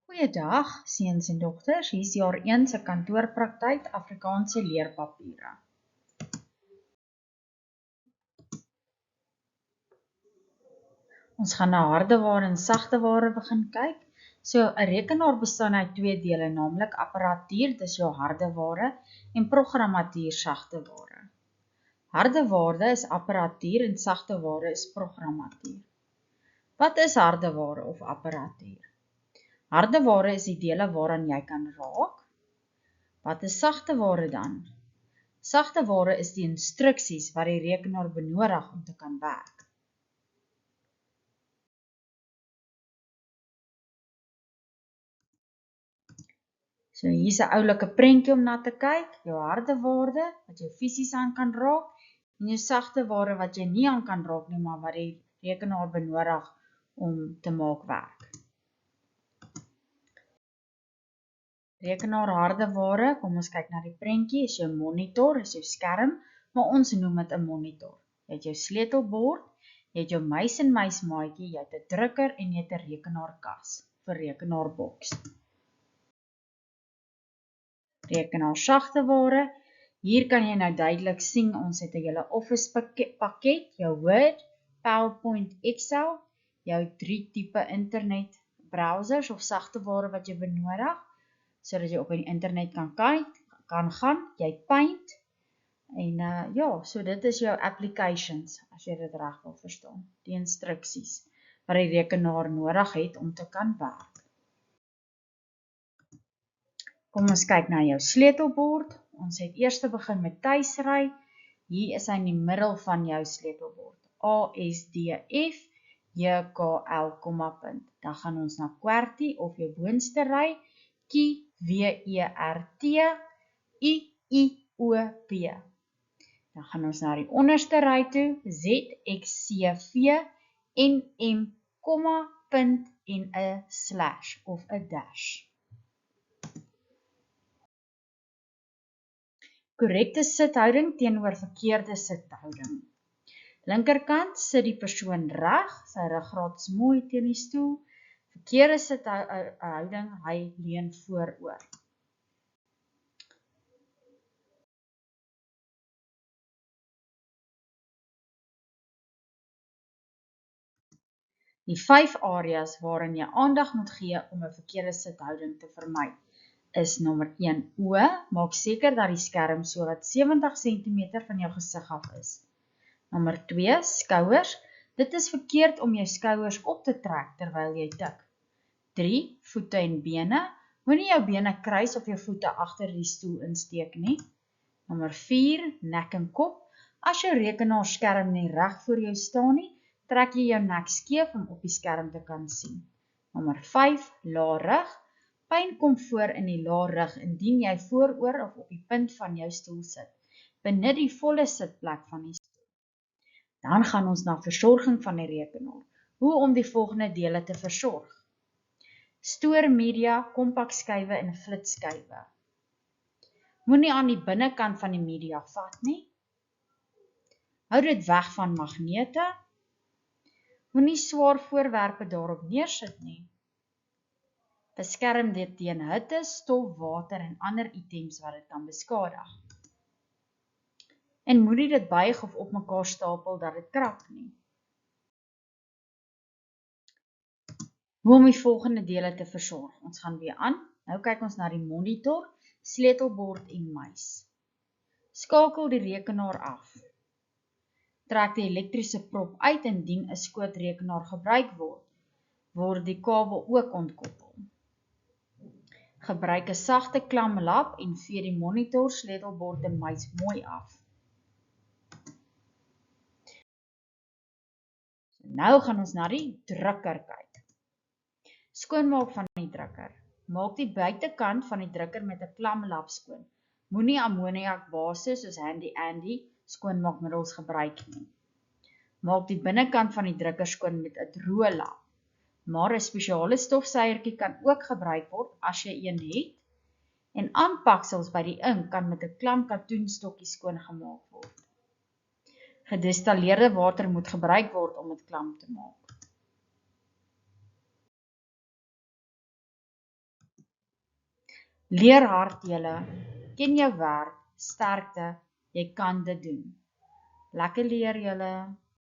Goeiedag, seuns en dogters. Hier is jaar 1 se kantoorpraktyk Afrikaanse leerpapiere. Ons gaan na hardeware en sagteware begin kyk. So 'n rekenaar bestaan uit twee dele, naamlik apparatuur, dis jou hardeware, en programmatuur, sagteware. Hardeware is apparatuur en sagteware is programmatuur. Wat is hardeware of apparatuur? Hardeware is die dele waaraan jy kan raak. Wat is sagteware dan? Sagteware is die instruksies wat die rekenaar benodig om te kan werk. So hier is 'n oulike prentjie om na te kyk. Jou hardeware wat jy fisies aan kan raak en jou sagteware wat jy nie aan kan raak nie, maar wat die rekenaar benodig om te maak werk. Rekenaar hardeware, kom ons kyk na die prentjie, is jou monitor, is jou skerm, maar ons noem dit 'n monitor. Jy het jou sleutelbord, jy het jou muis en muismaatjie, jy het 'n drukker en jy het 'n rekenaarkas vir rekenaarboks. Rekenaar sagteware, hier kan jy nou duidelik sien, ons het 'n hele Office pakket, jou Word, PowerPoint, Excel, jou 3 tipe internet browsers of sagteware wat jy benodig, sodat jy op die internet kan gaan, jy het Paint, en ja, so dit is jou applications, as jy dit reg wil verstaan, die instruksies wat die rekenaar nodig het om te kan werk. Kom ons kyk na jou sleutelbord, ons het eers te begin met tuisry, hier is hy in die middel van jou sleutelbord, ASDF, JKL, dan gaan ons na QWERTY of jou boonste ry, WERT, IIOP. Dan gaan ons na die onderste ry toe, ZXCV, NM, punt en 'n slash of 'n dash. Korrekte sithouding teenoor verkeerde sithouding. Linkerkant sit die persoon reg, sy ruggraat is mooi teen die stoel. Verkeerde sithouding, hy leun vooroor. Die 5 areas waarin jy aandag moet gee om 'n verkeerde sithouding te vermy, is nommer 1, oë, maak seker dat die skerm sowat 70 cm van jou gesig af is. Nommer 2, skouers, dit is verkeerd om jou skouers op te trek terwyl jy tik. 3, voete en bene, moenie jou bene kruis of jou voete agter die stoel insteek nie. Nommer 4, nek en kop, as jou rekenaarskerm nie reg voor jou staan nie, trek jy jou nek skeef om op die skerm te kan sien. Nommer 5, lae rug, pyn kom voor in die lae rug indien jy vooroor of op die punt van jou stoel sit. Benut die volle sitplek van die stoel. Dan gaan ons na versorging van die rekenaar. Hoe om die volgende dele te versorg? Stoor media, kompakskywe en flitskywe. Moenie aan die binnekant van die media vat nie. Hou dit weg van magnete. Moenie swaar voorwerpe daarop neersit nie. Beskerm dit teen hitte, stof, water en ander items wat dit kan beskadig. En moenie dit buig of op mekaar stapel dat dit krak nie. Hoe om die volgende dele te versorg? Ons gaan weer aan. Nou kyk ons na die monitor, sleutelbord en muis. Skakel die rekenaar af. Trek die elektriese prop uit indien 'n skootrekenaar gebruik word die kabel ook ontkoppel. Gebruik 'n sagte klamlap en vee die monitor, sleutelbord en muis mooi af. Nou gaan ons na die drukker kyk. Skoonmaak van die drukker. Maak die buitekant van die drukker met 'n klamlap skoon. Moenie ammoniakbasis soos Handy Andy skoonmaakmiddels gebruik nie. Maak die binnekant van die drukker skoon met 'n droë lap. Maar 'n spesiale stofsuiertjie kan ook gebruik word as jy een het. En aanpaksels by die ink kan met 'n klam katoenstokkie skoongemaak word. Gedestilleerde water moet gebruik word om dit klam te maak. Leer hard julle, ken jou werk, sterkte, jy kan dit doen. Lekker leer julle.